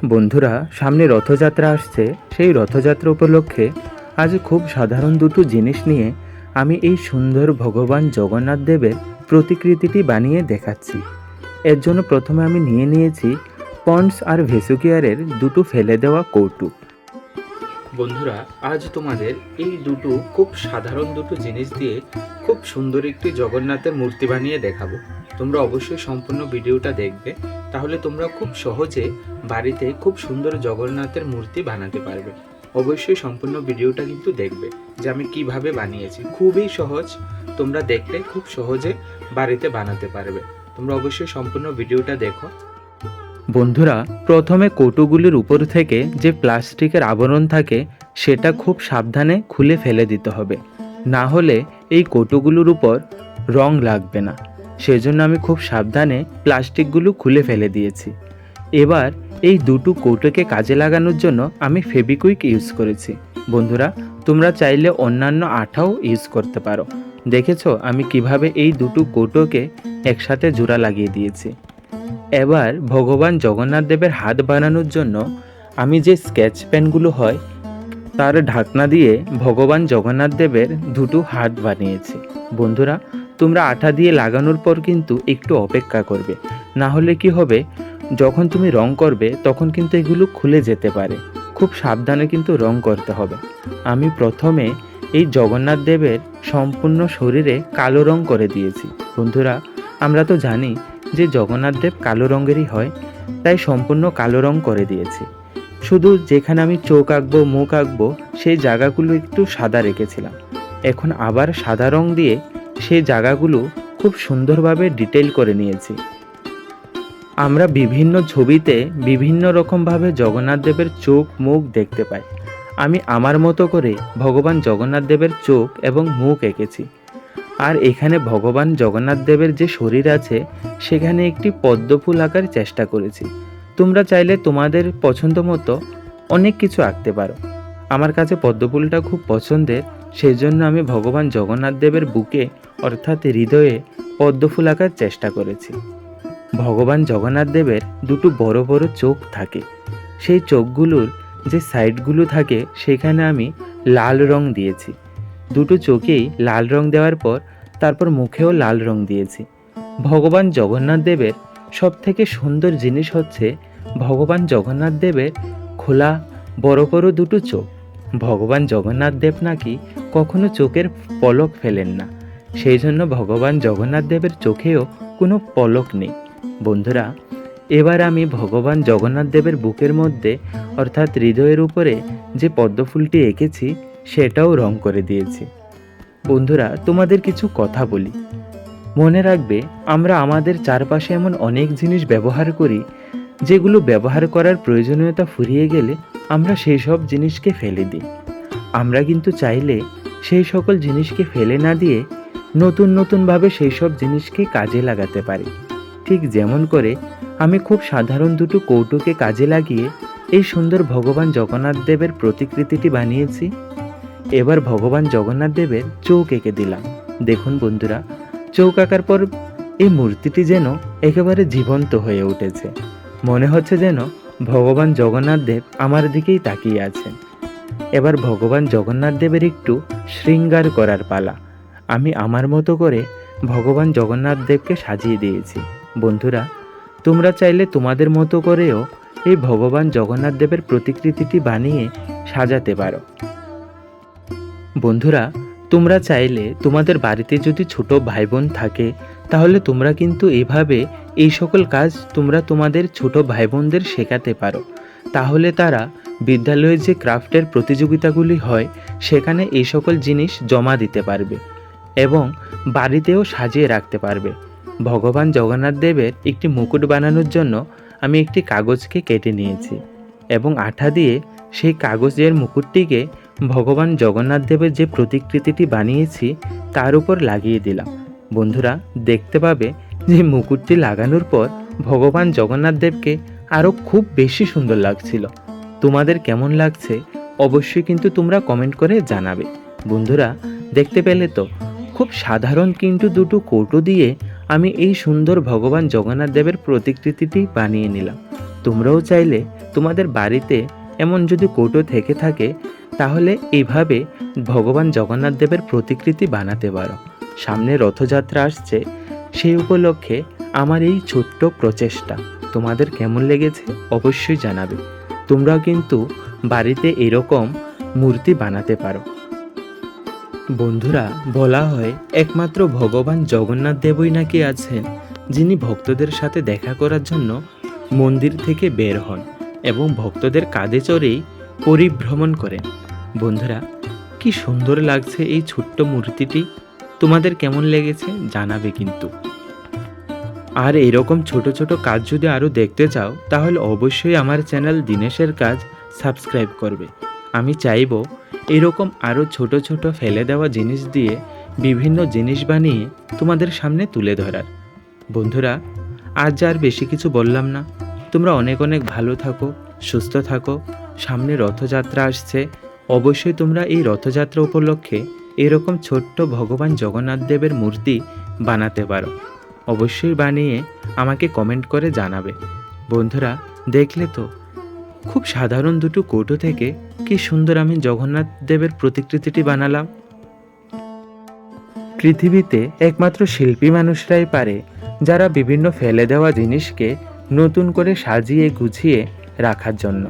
বন্ধুরা, সামনে রথযাত্রা আসছে। সেই রথযাত্রা উপলক্ষে আজ খুব সাধারণ দুটো জিনিস নিয়ে আমি এই সুন্দর ভগবান জগন্নাথ দেবের প্রতিকৃতিটি বানিয়ে দেখাচ্ছি। এর জন্য প্রথমে আমি নিয়ে নিয়েছি পন্ডস আর ভেসুকিয়ারের দুটো ফেলে দেওয়া কৌটো। বন্ধুরা, আজ তোমাদের এই দুটো খুব সাধারণ দুটো জিনিস দিয়ে খুব সুন্দর একটি জগন্নাথের মূর্তি বানিয়ে দেখাবো। তোমরা অবশ্যই সম্পূর্ণ ভিডিওটা দেখবে, তাহলে তোমরা খুব সহজে বাড়িতে খুব সুন্দর জগন্নাথের মূর্তি বানাতে পারবে। অবশ্যই সম্পূর্ণ ভিডিওটা কিন্তু দেখবে যে আমি কিভাবে বানিয়েছি। খুবই সহজ, তোমরা দেখলে খুব সহজে বাড়িতে বানাতে পারবে। তোমরা অবশ্যই সম্পূর্ণ ভিডিওটা দেখো। বন্ধুরা, প্রথমে কৌটোগুলির উপর থেকে যে প্লাস্টিকের আবরণ থাকে সেটা খুব সাবধানে খুলে ফেলে দিতে হবে, না হলে এই কৌটোগুলোর উপর রং লাগবে না। সেজন্য আমি খুব সাবধানে প্লাস্টিকগুলো খুলে ফেলে দিয়েছি। এবার এই দুটো কৌটোকে কাজে লাগানোর জন্য আমি ফেবিকুইক ইউজ করেছি। বন্ধুরা, তোমরা চাইলে অন্যান্য আঠাও ইউজ করতে পারো। দেখেছো আমি কিভাবে এই দুটো কৌটোকে একসাথে জোড়া লাগিয়ে দিয়েছি। এবার ভগবান জগন্নাথ দেবের হাত বানানোর জন্য আমি যে স্কেচ পেনগুলো হয় তার ঢাকনা দিয়ে ভগবান জগন্নাথ দেবের দুটো হাত বানিয়েছি। বন্ধুরা, তোমরা আঠা দিয়ে লাগানোর পর কিন্তু একটু অপেক্ষা করবে, না হলে কি হবে, যখন তুমি রং করবে তখন কিন্তু এগুলো খুলে যেতে পারে। খুব সাবধানে কিন্তু রং করতে হবে। আমি প্রথমে এই জগন্নাথ দেবের সম্পূর্ণ শরীরে কালো রং করে দিয়েছি। বন্ধুরা, আমরা তো জানি যে জগন্নাথ দেব কালো রঙেরই হয়, তাই সম্পূর্ণ কালো রং করে দিয়েছি। শুধু যেখানে আমি চোখ আঁকবো, মুখ আঁকবো, সেই জায়গাগুলো একটু সাদা রেখেছিলাম। এখন আবার সাদা রং দিয়ে সেই জায়গাগুলো খুব সুন্দরভাবে ডিটেইল করে নিয়েছি। আমরা বিভিন্ন ছবিতে বিভিন্ন রকমভাবে জগন্নাথ দেবের চোখ মুখ দেখতে পাই। আমি আমার মতো করে ভগবান জগন্নাথ দেবের চোখ এবং মুখ এঁকেছি। আর এখানে ভগবান জগন্নাথ দেবের যে শরীর আছে সেখানে একটি পদ্মফুল আঁকার চেষ্টা করেছি। তোমরা চাইলে তোমাদের পছন্দ মতো অনেক কিছু আঁকতে পারো। আমার কাছে পদ্মফুলটা খুব পছন্দের, সেই জন্য আমি ভগবান জগন্নাথ দেবের বুকে অর্থাৎ হৃদয়ে পদ্মফুল আঁকার চেষ্টা করেছি। ভগবান জগন্নাথ দেবের দুটো বড় বড় চোখ থাকে। সেই চোখগুলোর যে সাইডগুলো থাকে সেখানে আমি লাল রং দিয়েছি। দুটো চোখেই লাল রং দেওয়ার পর তারপর মুখেও লাল রং দিয়েছি। ভগবান জগন্নাথ দেবের সব থেকে সুন্দর জিনিস হচ্ছে ভগবান জগন্নাথ দেবের খোলা বড় বড় দুটো চোখ। ভগবান জগন্নাথ দেব নাকি কখনো চোখের পলক ফেলেন না, সেই জন্য ভগবান জগন্নাথ দেবের চোখেও কোনো পলক নেই। বন্ধুরা, এবার আমি ভগবান জগন্নাথ দেবের বুকের মধ্যে অর্থাৎ হৃদয়ের উপরে যে পদ্মফুলটি এঁকেছি সেটাও রং করে দিয়েছি। বন্ধুরা, তোমাদের কিছু কথা বলি। মনে রাখবে, আমরা আমাদের চারপাশে এমন অনেক জিনিস ব্যবহার করি যেগুলো ব্যবহার করার প্রয়োজনীয়তা ফুরিয়ে গেলে আমরা সেই সব জিনিসকে ফেলে দিই। আমরা কিন্তু চাইলে সেই সকল জিনিসকে ফেলে না দিয়ে নতুন নতুনভাবে সেই সব জিনিসকে কাজে লাগাতে পারি। ঠিক যেমন করে আমি খুব সাধারণ দুটো কৌটোকে কাজে লাগিয়ে এই সুন্দর ভগবান জগন্নাথ দেবের প্রতিকৃতিটি বানিয়েছি। এবার ভগবান জগন্নাথ দেবের চোখ এঁকে দিলাম। দেখুন বন্ধুরা, চোখ আঁকার পর এই মূর্তিটি যেন একেবারে জীবন্ত হয়ে উঠেছে। মনে হচ্ছে যেন ভগবান জগন্নাথ দেব আমার দিকেই তাকিয়ে আছেন। এবার ভগবান জগন্নাথ দেবের একটু শৃঙ্গার করার পালা। আমি আমার মতো করে ভগবান জগন্নাথ দেবকে সাজিয়ে দিয়েছি। বন্ধুরা, তোমরা চাইলে তোমাদের মতো করেও এই ভগবান জগন্নাথ দেবের প্রতিকৃতিটি বানিয়ে সাজাতে পারো। বন্ধুরা, তোমরা চাইলে তোমাদের বাড়িতে যদি ছোট ভাই বোন থাকে তাহলে তোমরা কিন্তু এইভাবে এই সকল কাজ তোমরা তোমাদের ছোট ভাই বোনদের শেখাতে পারো। তাহলে তারা বিদ্যালয়ে যে ক্রাফটের প্রতিযোগিতাগুলি হয় সেখানে এই সকল জিনিস জমা দিতে পারবে এবং বাড়িতেও সাজিয়ে রাখতে পারবে। ভগবান জগন্নাথ দেবের একটি মুকুট বানানোর জন্য আমি একটি কাগজকে কেটে নিয়েছি এবং আঠা দিয়ে সেই কাগজের মুকুটটিকে ভগবান জগন্নাথ দেবের যে প্রতিকৃতিটি বানিয়েছি তার উপর লাগিয়ে দিলাম। বন্ধুরা, দেখতে পাবে যে মুকুটটি লাগানোর পর ভগবান জগন্নাথ দেবকে আরও খুব বেশি সুন্দর লাগছিল। তোমাদের কেমন লাগছে অবশ্যই কিন্তু তোমরা কমেন্ট করে জানাবে। বন্ধুরা, দেখতে পেলে তো খুব সাধারণ কিন্তু দুটো কৌটো দিয়ে আমি এই সুন্দর ভগবান জগন্নাথ দেবের প্রতিকৃতিটি বানিয়ে নিলাম। তোমরাও চাইলে তোমাদের বাড়িতে এমন যদি কৌটো থেকে থাকে তাহলে এইভাবে ভগবান জগন্নাথ দেবের প্রতিকৃতি বানাতে পারো। সামনে রথযাত্রা আসছে, সেই উপলক্ষে আমার এই ছোট্ট প্রচেষ্টা তোমাদের কেমন লেগেছে অবশ্যই জানাবে। তোমরাও কিন্তু বাড়িতে এরকম মূর্তি বানাতে পারো। বন্ধুরা, বলা হয় একমাত্র ভগবান জগন্নাথ দেবই নাকি আছেন যিনি ভক্তদের সাথে দেখা করার জন্য মন্দির থেকে বের হন এবং ভক্তদের কাঁধে চড়েই পরিভ্রমণ করেন। বন্ধুরা, কি সুন্দর লাগছে এই ছোট্ট মূর্তিটি, তোমাদের কেমন লেগেছে জানাবে কিন্তু। আর এরকম ছোট ছোট কাজ যদি আরও দেখতে চাও তাহলে অবশ্যই আমার চ্যানেল দিনেশের কাজ সাবস্ক্রাইব করবে। আমি চাইব এরকম আরও ছোট ছোট ফেলে দেওয়া জিনিস দিয়ে বিভিন্ন জিনিস বানিয়ে তোমাদের সামনে তুলে ধরার। বন্ধুরা, আজ আর বেশি কিছু বললাম না। তোমরা অনেক অনেক ভালো থাকো, সুস্থ থাকো। সামনে রথযাত্রা আসছে, অবশ্যই তোমরা এই রথযাত্রা উপলক্ষে এরকম ছোট্ট ভগবান জগন্নাথ দেবের মূর্তি বানাতে পারো। অবশ্যই বানিয়ে আমাকে কমেন্ট করে জানাবে। বন্ধুরা, দেখলে তো খুব সাধারণ দুটো কৌটো থেকে কি সুন্দর আমি জগন্নাথ দেবের প্রতিকৃতিটি বানালাম। পৃথিবীতে একমাত্র শিল্পী মানুষরাই পারে যারা বিভিন্ন ফেলে দেওয়া জিনিসকে নতুন করে সাজিয়ে গুছিয়ে রাখার জন্য।